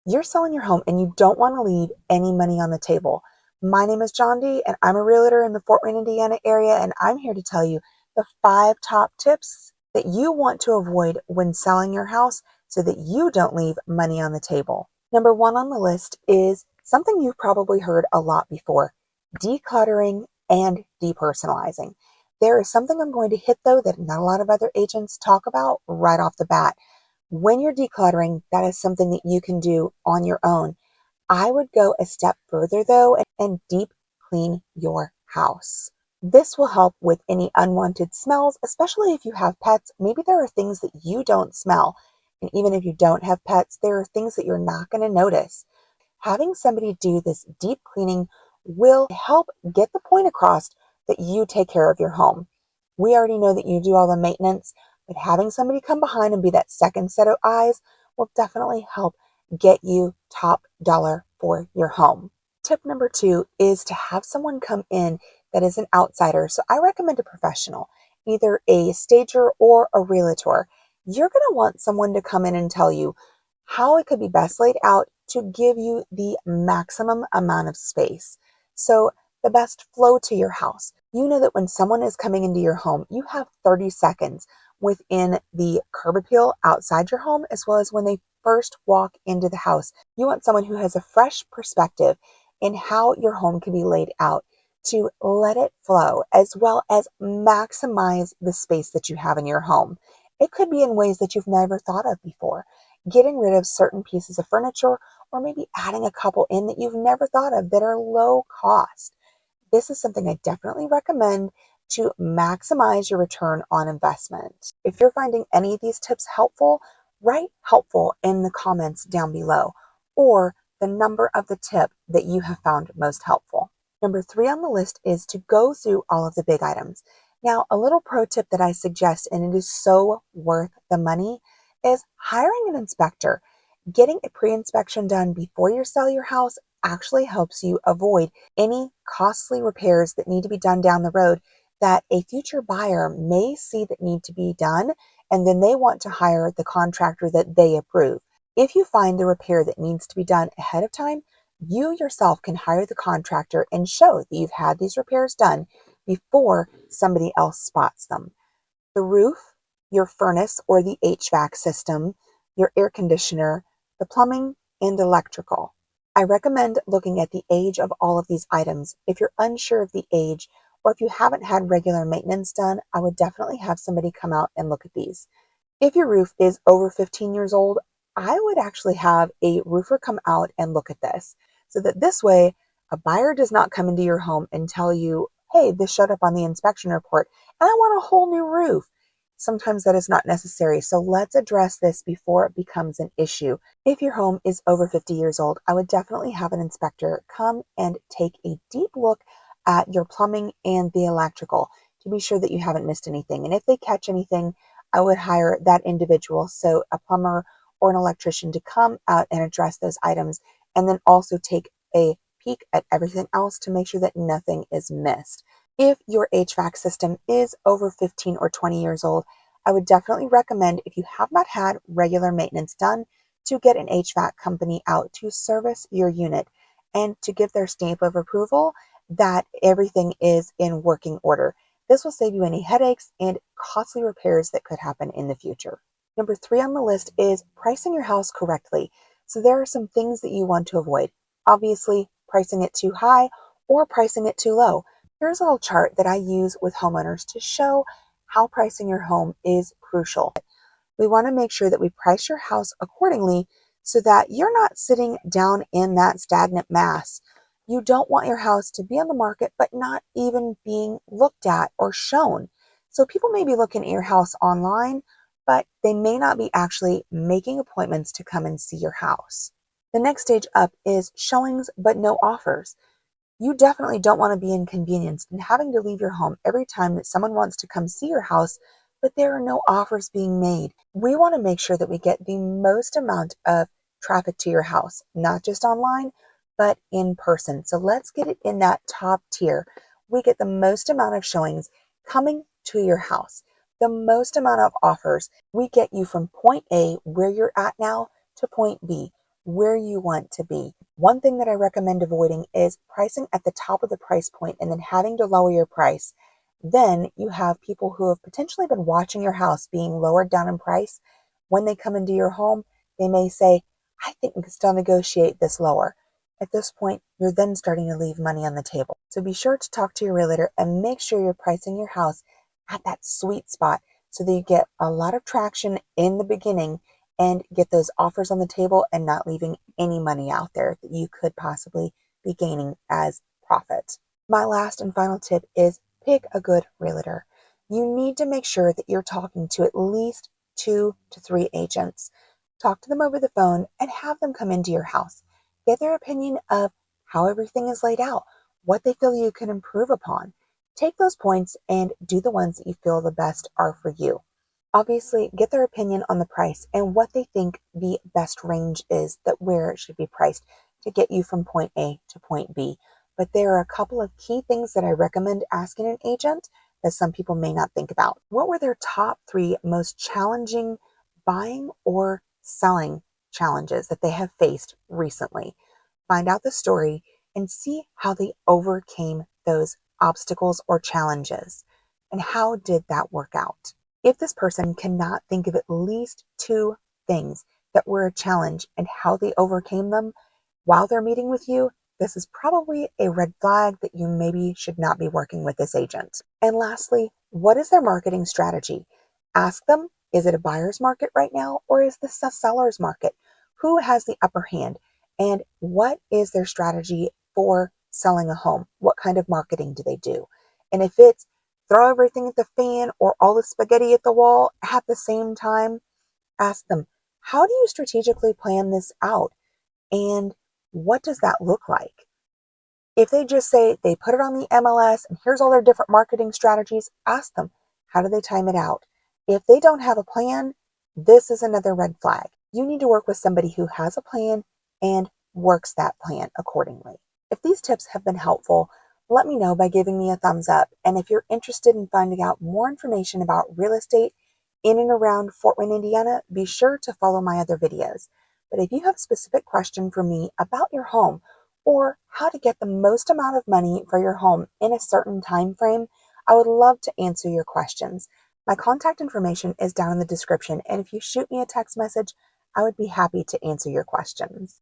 You're selling your home and you don't want to leave any money on the table. My name is John D, and I'm a realtor in the Fort Wayne, Indiana area, and I'm here to tell you the 5 top tips that you want to avoid when selling your house so that you don't leave money on the table. Number 1 on the list is something you've probably heard a lot before: decluttering and depersonalizing. There is something I'm going to hit though that not a lot of other agents talk about right off the bat. When you're decluttering, that is something that you can do on your own. I would go a step further though and deep clean your house. This will help with any unwanted smells, especially if you have pets. Maybe there are things that you don't smell. And even if you don't have pets, there are things that you're not going to notice. Having somebody do this deep cleaning will help get the point across that you take care of your home. We already know that you do all the maintenance, but having somebody come behind and be that second set of eyes will definitely help get you top dollar for your home. Tip number 2 is to have someone come in that is an outsider. So I recommend a professional, either a stager or a realtor. You're going to want someone to come in and tell you how it could be best laid out to give you the maximum amount of space. So the best flow to your house. You know that when someone is coming into your home, you have 30 seconds within the curb appeal outside your home, as well as when they first walk into the house. You want someone who has a fresh perspective in how your home can be laid out to let it flow, as well as maximize the space that you have in your home. It could be in ways that you've never thought of before. Getting rid of certain pieces of furniture, or maybe adding a couple in that you've never thought of that are low cost. This is something I definitely recommend to maximize your return on investment. If you're finding any of these tips helpful, write helpful in the comments down below, or the number of the tip that you have found most helpful. Number 3 on the list is to go through all of the big items. Now, a little pro tip that I suggest, and it is so worth the money, is hiring an inspector. Getting a pre-inspection done before you sell your house actually helps you avoid any costly repairs that need to be done down the road that a future buyer may see that need to be done, and then they want to hire the contractor that they approve. If you find the repair that needs to be done ahead of time, you yourself can hire the contractor and show that you've had these repairs done before somebody else spots them. The roof, your furnace or the HVAC system, your air conditioner, the plumbing, and electrical. I recommend looking at the age of all of these items. If you're unsure of the age, or if you haven't had regular maintenance done, I would definitely have somebody come out and look at these. If your roof is over 15 years old, I would actually have a roofer come out and look at this, so that this way a buyer does not come into your home and tell you, hey, this showed up on the inspection report and I want a whole new roof. Sometimes that is not necessary. So let's address this before it becomes an issue. If your home is over 50 years old, I would definitely have an inspector come and take a deep look at your plumbing and the electrical to be sure that you haven't missed anything. And if they catch anything, I would hire that individual, so a plumber or an electrician, to come out and address those items, and then also take a peek at everything else to make sure that nothing is missed. If your HVAC system is over 15 or 20 years old, I would definitely recommend, if you have not had regular maintenance done, to get an HVAC company out to service your unit and to give their stamp of approval that everything is in working order. This will save you any headaches and costly repairs that could happen in the future. Number 3 on the list is pricing your house correctly. So there are some things that you want to avoid. Obviously, pricing it too high or pricing it too low. Here's a little chart that I use with homeowners to show how pricing your home is crucial. We want to make sure that we price your house accordingly so that you're not sitting down in that stagnant mass. You don't want your house to be on the market but not even being looked at or shown. So people may be looking at your house online, but they may not be actually making appointments to come and see your house. The next stage up is showings but no offers. You definitely don't want to be inconvenienced and having to leave your home every time that someone wants to come see your house, but there are no offers being made. We want to make sure that we get the most amount of traffic to your house, not just online, but in person. So let's get it in that top tier. We get the most amount of showings coming to your house, the most amount of offers. We get you from point A, where you're at now, to point B. where you want to be. One thing that I recommend avoiding is pricing at the top of the price point and then having to lower your price. Then you have people who have potentially been watching your house being lowered down in price. When they come into your home, they may say, I think we can still negotiate this lower. At this point, you're then starting to leave money on the table. So be sure to talk to your realtor and make sure you're pricing your house at that sweet spot so that you get a lot of traction in the beginning and get those offers on the table and not leaving any money out there that you could possibly be gaining as profit. My last and final tip is pick a good realtor. You need to make sure that you're talking to at least 2 to 3 agents. Talk to them over the phone and have them come into your house. Get their opinion of how everything is laid out, what they feel you can improve upon. Take those points and do the ones that you feel the best are for you. Obviously, get their opinion on the price and what they think the best range is that where it should be priced to get you from point A to point B. But there are a couple of key things that I recommend asking an agent that some people may not think about. What were their top 3 most challenging buying or selling challenges that they have faced recently? Find out the story and see how they overcame those obstacles or challenges and how did that work out. If this person cannot think of at least 2 things that were a challenge and how they overcame them while they're meeting with you, this is probably a red flag that you maybe should not be working with this agent. And lastly, what is their marketing strategy? Ask them, is it a buyer's market right now or is this a seller's market? Who has the upper hand? And what is their strategy for selling a home? What kind of marketing do they do? And if it's throw everything at the fan or all the spaghetti at the wall at the same time, ask them, how do you strategically plan this out? And what does that look like? If they just say they put it on the MLS and here's all their different marketing strategies, ask them, how do they time it out? If they don't have a plan, this is another red flag. You need to work with somebody who has a plan and works that plan accordingly. If these tips have been helpful, let me know by giving me a thumbs up. And if you're interested in finding out more information about real estate in and around Fort Wayne, Indiana, be sure to follow my other videos. But if you have a specific question for me about your home or how to get the most amount of money for your home in a certain time frame, I would love to answer your questions. My contact information is down in the description, and if you shoot me a text message, I would be happy to answer your questions.